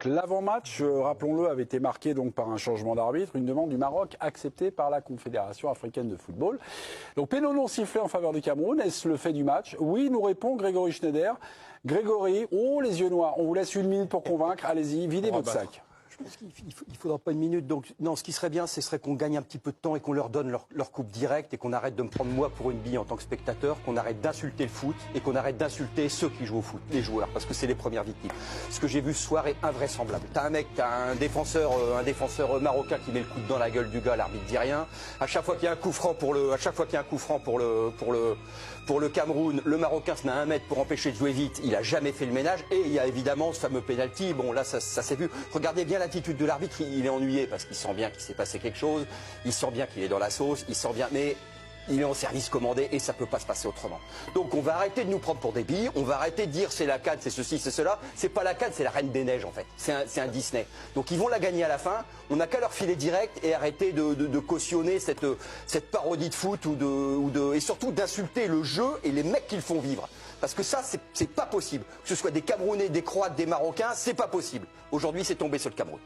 L'avant-match, rappelons-le, avait été marqué donc par un changement d'arbitre, une demande du Maroc acceptée par la Confédération africaine de football. Donc pénal non sifflé en faveur du Cameroun. Est-ce le fait du match? Oui, nous répond Grégory Schneider. Grégory, oh les yeux noirs, on vous laisse 1 minute pour convaincre. Allez-y, videz votre sac. Je pense qu'il ne faudra pas 1 minute. Donc, non, ce qui serait bien, ce serait qu'on gagne un petit peu de temps et qu'on leur donne leur coupe directe et qu'on arrête de me prendre moi pour une bille en tant que spectateur, qu'on arrête d'insulter le foot et qu'on arrête d'insulter ceux qui jouent au foot, les joueurs, parce que c'est les premières victimes. Ce que j'ai vu ce soir est invraisemblable. T'as un défenseur marocain qui met le coude dans la gueule du gars, l'arbitre dit rien. À chaque fois qu'il y a un coup franc pour le Cameroun, le Marocain se met à 1 mètre pour empêcher de jouer vite. Il a jamais fait le ménage. Et il y a évidemment ce fameux penalty. Bon, là, ça s'est vu. Regardez bien l'attitude de l'arbitre. Il est ennuyé parce qu'il sent bien qu'il s'est passé quelque chose. Il sent bien qu'il est dans la sauce. Il sent bien, mais il est en service commandé et ça peut pas se passer autrement. Donc on va arrêter de nous prendre pour des billes. On va arrêter de dire c'est la CAN, c'est ceci, c'est cela. C'est pas la CAN, c'est la Reine des Neiges en fait. C'est un Disney. Donc ils vont la gagner à la fin. On n'a qu'à leur filer direct et arrêter de cautionner cette parodie de foot et surtout d'insulter le jeu et les mecs qui le font vivre. Parce que ça, c'est pas possible. Que ce soit des Camerounais, des Croates, des Marocains, c'est pas possible. Aujourd'hui, c'est tombé sur le Cameroun.